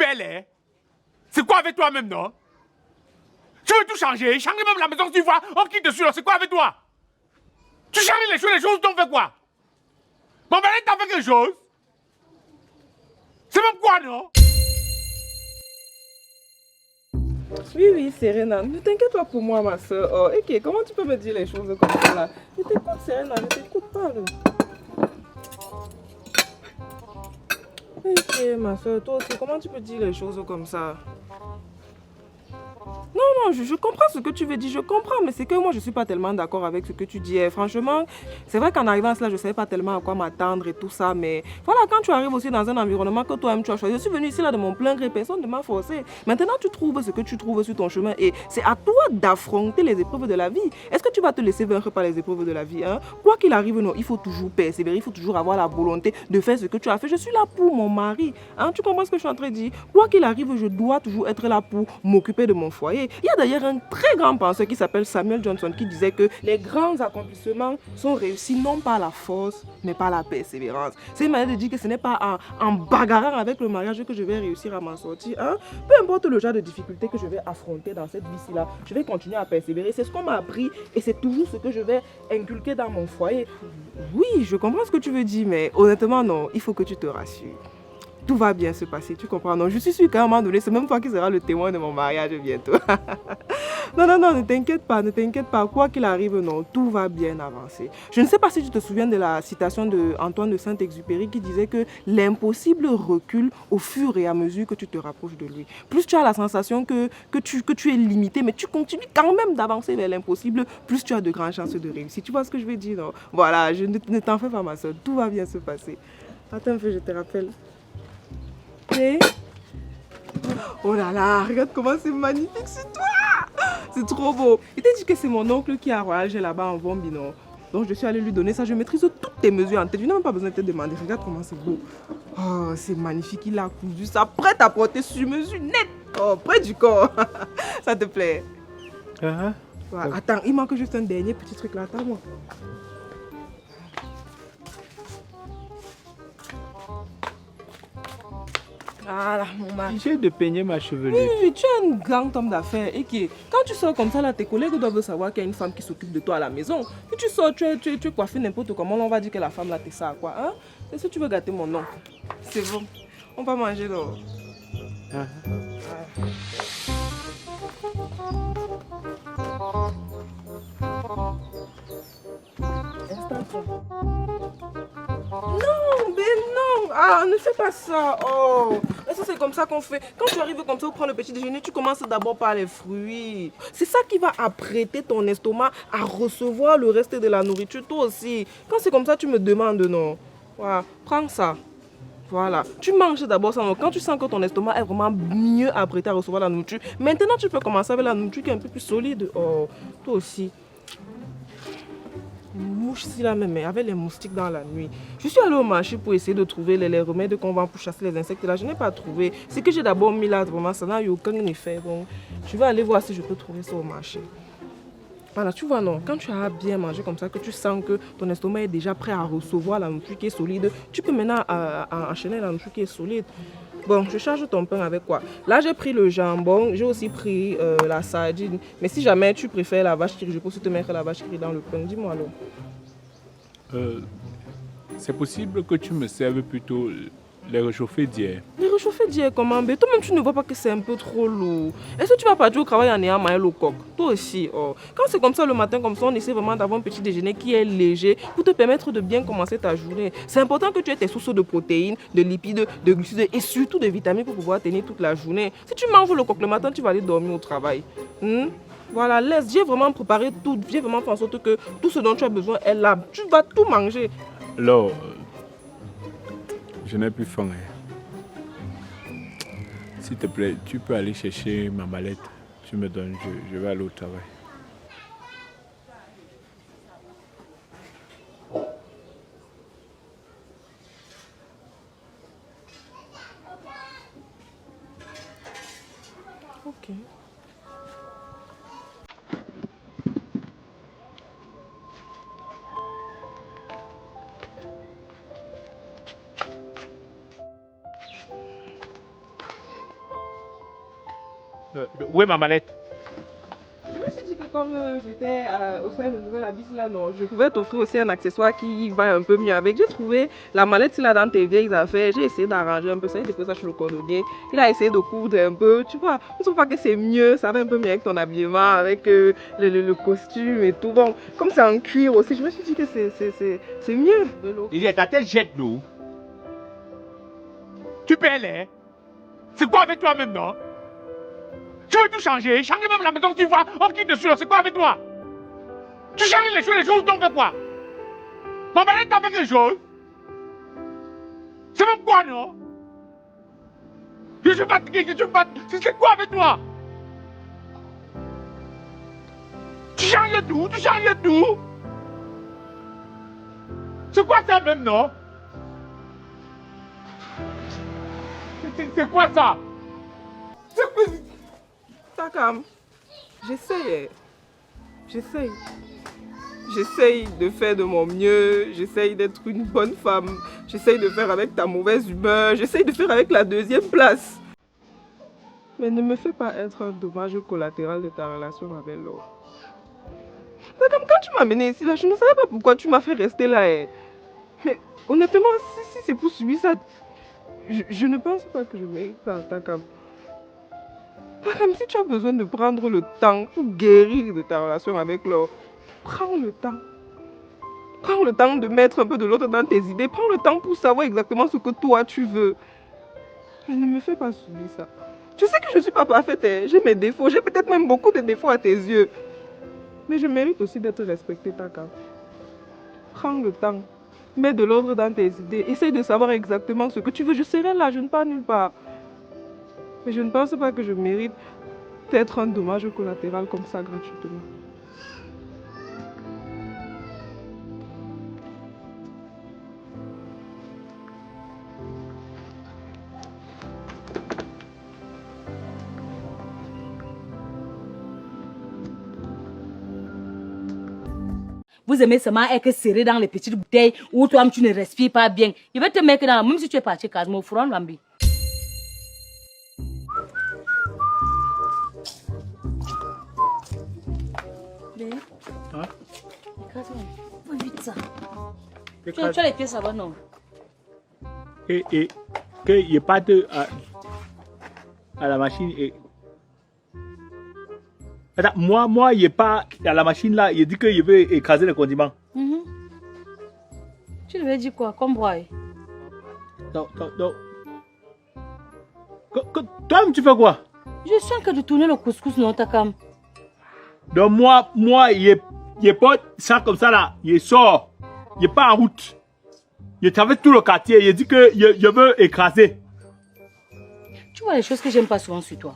belle, hein? C'est quoi avec toi même, non? Tu veux tout changer? Changer même la maison, tu vois, on quitte dessus, c'est quoi avec toi? Tu changes les choses, t'en fais quoi? Bon, ben, t'as fait quelque chose? C'est même quoi, non? Oui, oui, Serena, ne t'inquiète pas pour moi, ma soeur. Oh, ok, comment tu peux me dire les choses comme ça là? Je t'écoute, Serena, je t'écoute, parle. Ok, ma soeur, toi aussi, comment tu peux dire les choses comme ça? Non, non, je comprends ce que tu veux dire, je comprends, mais c'est que moi je suis pas tellement d'accord avec ce que tu dis. Et franchement, c'est vrai qu'en arrivant à cela, je savais pas tellement à quoi m'attendre et tout ça, mais voilà, quand tu arrives aussi dans un environnement que toi-même tu as choisi, je suis venue ici là de mon plein gré, personne ne m'a forcé. Maintenant, tu trouves ce que tu trouves sur ton chemin et c'est à toi d'affronter les épreuves de la vie. Est-ce que tu vas te laisser vaincre par les épreuves de la vie, hein? Quoi qu'il arrive, non, il faut toujours persévérer, il faut toujours avoir la volonté de faire ce que tu as fait. Je suis là pour mon mari, hein? Tu comprends ce que je suis en train de dire? Quoi qu'il arrive, je dois toujours être là pour m'occuper de mon foyer. Il y a d'ailleurs un très grand penseur qui s'appelle Samuel Johnson qui disait que les grands accomplissements sont réussis non par la force, mais par la persévérance. C'est une manière de dire que ce n'est pas en bagarrant avec le mariage que je vais réussir à m'en sortir, hein? Peu importe le genre de difficulté que je vais affronter dans cette vie-ci-là, je vais continuer à persévérer. C'est ce qu'on m'a appris et c'est toujours ce que je vais inculquer dans mon foyer. Oui, je comprends ce que tu veux dire, mais honnêtement, non, il faut que tu te rassures. Tout va bien se passer, tu comprends? Non, je suis sûre qu'à un moment donné, c'est même toi qui seras le témoin de mon mariage bientôt. Non, non, non, ne t'inquiète pas, ne t'inquiète pas. Quoi qu'il arrive, non, tout va bien avancer. Je ne sais pas si tu te souviens de la citation d'Antoine de Saint-Exupéry qui disait que l'impossible recule au fur et à mesure que tu te rapproches de lui. Plus tu as la sensation que tu es limité, mais tu continues quand même d'avancer vers l'impossible, plus tu as de grandes chances de réussir. Tu vois ce que je veux dire, non? Voilà, ne t'en fais pas, ma soeur, tout va bien se passer. Attends un peu, je te rappelle. Et... oh là là, regarde comment c'est magnifique sur toi! C'est trop beau. Il t'a dit que c'est mon oncle qui a voyagé là-bas en Vombi, non? Donc je suis allée lui donner ça. Je maîtrise toutes tes mesures en tête. Je n'ai même pas besoin de te demander. Regarde comment c'est beau. Oh, c'est magnifique. Il a cousu ça prêt à porter sur mesure, net. Oh, près du corps. Ça te plaît? Voilà. Attends, il manque juste un dernier petit truc là. Attends-moi. Voilà, mon mari. J'ai de peigner ma chevelure. Oui, tu es un grand homme d'affaires et que quand tu sors comme ça, là, tes collègues doivent savoir qu'il y a une femme qui s'occupe de toi à la maison. Si tu sors, tu es coiffé n'importe comment, on va dire que la femme là, t'es ça, quoi. Hein? Est-ce que tu veux gâter mon nom? C'est bon. On va manger là. Non, mais non. Ah, ne fais pas ça. Oh, ça c'est comme ça qu'on fait. Quand tu arrives comme ça, on prend le petit déjeuner, tu commences d'abord par les fruits. C'est ça qui va apprêter ton estomac à recevoir le reste de la nourriture. Toi aussi. Quand c'est comme ça, tu me demandes non. Voilà, prends ça. Voilà, tu manges d'abord ça. Donc, quand tu sens que ton estomac est vraiment mieux apprêté à recevoir la nourriture, maintenant tu peux commencer avec la nourriture qui est un peu plus solide. Oh, toi aussi. Mouche si là même, avec les moustiques dans la nuit. Je suis allée au marché pour essayer de trouver les remèdes qu'on vend pour chasser les insectes. Là, je n'ai pas trouvé. Ce que j'ai d'abord mis là, vraiment, ça n'a eu aucun effet. Donc, je vais aller voir si je peux trouver ça au marché. Voilà, tu vois, non, quand tu as bien mangé comme ça, que tu sens que ton estomac est déjà prêt à recevoir la nourriture qui est solide, tu peux maintenant enchaîner la nourriture qui est solide. Bon, je charge ton pain avec quoi? Là, j'ai pris le jambon, j'ai aussi pris la sardine. Mais si jamais tu préfères la vache qui rit, je peux aussi te mettre la vache qui rit dans le pain. Dis-moi alors. C'est possible que tu me serves plutôt les réchauffés d'hier. Les réchauffés d'hier comment? Mais toi-même, tu ne vois pas que c'est un peu trop lourd. Est-ce que tu vas partir au travail en ayant maillot au coq? Toi aussi, oh. Quand c'est comme ça le matin, comme ça, on essaie vraiment d'avoir un petit déjeuner qui est léger pour te permettre de bien commencer ta journée. C'est important que tu aies tes sources de protéines, de lipides, de glucides et surtout de vitamines pour pouvoir tenir toute la journée. Si tu manges le coq le matin, tu vas aller dormir au travail. Voilà, laisse, j'ai vraiment préparé tout, j'ai vraiment fait en sorte que tout ce dont tu as besoin est là. Tu vas tout manger. Alors, je n'ai plus faim. S'il te plaît, tu peux aller chercher ma mallette. Tu me donnes, je vais aller au travail. Ok. Où est ma mallette? Je me suis dit que comme j'étais au sein de Nouvelle Abyss là, non, je pouvais t'offrir aussi un accessoire qui va un peu mieux avec. J'ai trouvé la mallette là dans tes vieilles affaires. J'ai essayé d'arranger un peu ça. J'ai déposé ça chez le cordonnier. Il a essayé de coudre un peu. Tu vois, je trouve pas que c'est mieux. Ça va un peu mieux avec ton habillement, avec le costume et tout. Bon, comme c'est en cuir aussi, je me suis dit que c'est mieux de l'eau. Il est ta tête jette l'eau. Tu perds l'air. C'est quoi avec toi même, non? Tu veux tout changer? Changer même la maison que tu vois, on quitte dessus, c'est quoi avec toi? Tu changes les choses, donc fais quoi? Ma mallette t'a fait quelque chose? C'est même quoi, non? Je suis fatigué, c'est quoi avec toi? Tu changes tout, C'est quoi ça même, non? C'est quoi ça? C'est quoi? Takam, j'essaye. J'essaye de faire de mon mieux, j'essaye d'être une bonne femme, j'essaye de faire avec ta mauvaise humeur, j'essaye de faire avec la deuxième place. Mais ne me fais pas être un dommage collatéral de ta relation avec l'autre. Takam, quand tu m'as amené ici, là, je ne savais pas pourquoi tu m'as fait rester là. Mais honnêtement, si c'est pour subir ça, je ne pense pas que je mérite ça, Takam. Comme si tu as besoin de prendre le temps pour guérir de ta relation avec l'autre. Prends le temps. Prends le temps de mettre un peu de l'autre dans tes idées. Prends le temps pour savoir exactement ce que toi tu veux. Mais ne me fais pas subir ça. Tu sais que je ne suis pas parfaite. J'ai mes défauts. J'ai peut-être même beaucoup de défauts à tes yeux. Mais je mérite aussi d'être respectée, Taka. Prends le temps. Mets de l'ordre dans tes idées. Essaye de savoir exactement ce que tu veux. Je serai là. Je ne pars nulle part. Mais je ne pense pas que je mérite d'être un dommage collatéral comme ça gratuitement. Vous aimez seulement être serré dans les petites bouteilles où toi-même tu ne respires pas bien. Il va te mettre dans... Même si tu es parti quasiment au front, Lambi. Hein? Écrase-moi. Vite ça. Tu as les pieds, ça va, non? Et qu'il n'y ait pas de... à la machine et... Attends, moi, il n'y a pas à la machine là, il dit qu'il veut écraser le condiment. Tu lui as dit quoi? Comme boire? Non. Toi-même, tu fais quoi? Je sens que de tourner le couscous, non, Takam. Donc moi, il est pas ça comme ça là, il sort, il est pas en route. Il traverse tout le quartier, il dit que je veux écraser. Tu vois les choses que j'aime pas souvent sur toi.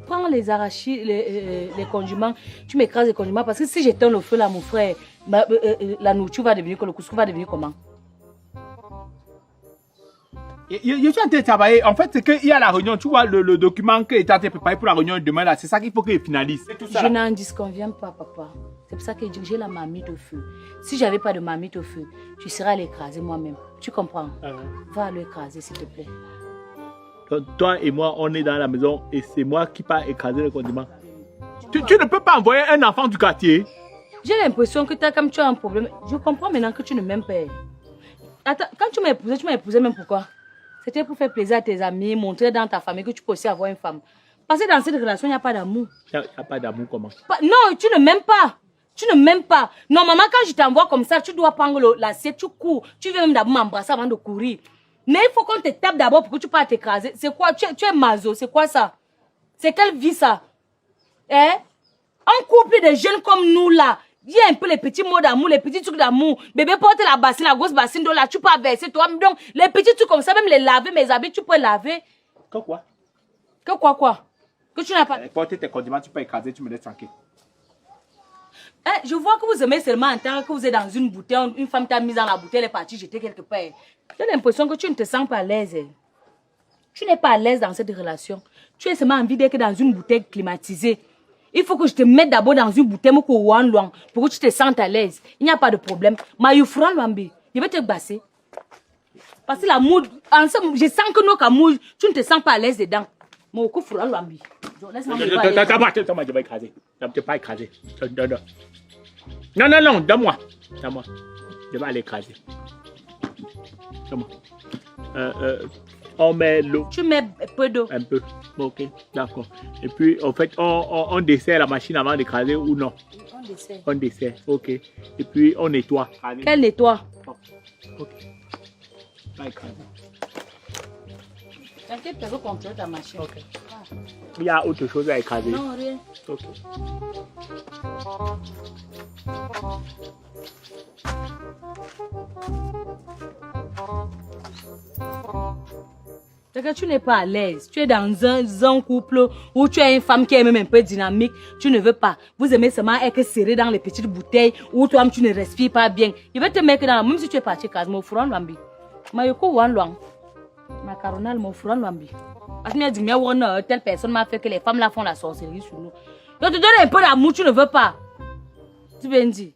Prends les arachis, les condiments, tu m'écrases les condiments parce que si j'éteins le feu là, mon frère, la nourriture va devenir, le couscous va devenir comment? Je suis en train de travailler. En fait, c'est qu'il y a la réunion. Tu vois, le document qui est en train de préparer pour la réunion de demain, là, c'est ça qu'il faut qu'il finalise. Tout ça, je n'en disconviens pas, papa. C'est pour ça que j'ai la marmite au feu. Si j'avais pas de marmite au feu, tu serais allé écraser moi-même. Tu comprends? Va le écraser, s'il te plaît. Donc, toi et moi, on est dans la maison et c'est moi qui pars écraser le condiment. Tu ne peux pas envoyer un enfant du quartier. J'ai l'impression que comme tu as un problème. Je comprends maintenant que tu ne m'aimes pas. Attends, quand tu m'as épousé même pourquoi? C'était pour faire plaisir à tes amis, montrer dans ta famille que tu peux aussi avoir une femme. Parce que dans cette relation, il n'y a pas d'amour. Il n'y a pas d'amour comment? Non, tu ne m'aimes pas. Tu ne m'aimes pas. Non, maman, quand je t'envoie comme ça, tu dois prendre l'assiette, tu cours. Tu viens même d'abord m'embrasser avant de courir. Mais il faut qu'on te tape d'abord pour que tu partes t'écraser. C'est quoi? Tu es maso, c'est quoi ça? C'est quelle vie ça? Hein? Un couple de jeunes comme nous là, il y a un peu les petits mots d'amour, les petits trucs d'amour. Bébé porte la bassine, la grosse bassine d'eau là, tu peux verser toi. Donc, les petits trucs comme ça, même les laver, mes habits, tu peux laver. Que quoi? Que quoi? Que tu n'as pas... Porter tes condiments, tu peux écraser, tu me laisses tranquille. Je vois que vous aimez seulement entendre que vous êtes dans une bouteille, une femme t'a mise dans la bouteille, elle est partie jeter quelque part. J'ai l'impression que tu ne te sens pas à l'aise. Tu n'es pas à l'aise dans cette relation. Tu as seulement envie d'être dans une bouteille climatisée. Il faut que je te mette d'abord dans une bouteille pour que tu te sentes à l'aise. Il n'y a pas de problème. Mayoufran Lambi, je vais te basser. Parce que l'amour, je sens que nos amours, tu ne te sens pas à l'aise dedans. Mon coup Lambi. Laisse-moi je vais écraser. Je ne peux pas écraser. Non, donne-moi. Je vais aller écraser. Donne-moi. On met l'eau. Tu mets peu d'eau. Un peu. Ok, d'accord. Et puis, en fait, on dessert la machine avant d'écraser ou non? On dessert, ok. Et puis, on nettoie. Quel nettoie? Ok. Pas écraser. T'inquiète, tu veux contrôler ta machine. Ok. Il y a autre chose à écraser. Non, rien. Ok. C'est que tu n'es pas à l'aise. Tu es dans un couple où tu as une femme qui est même un peu dynamique. Tu ne veux pas. Vous aimez seulement être serré dans les petites bouteilles où toi-même tu ne respires pas bien. Il va te mettre dans... Même si tu es parti quasiment au fourrant lambi. Mayoko wan loin. Macaronal mon fourrant lambi. Parce que dit telle personne m'a fait que les femmes là font la sorcellerie sur nous. Je te donne un peu d'amour, tu ne veux pas. Tu viens dire.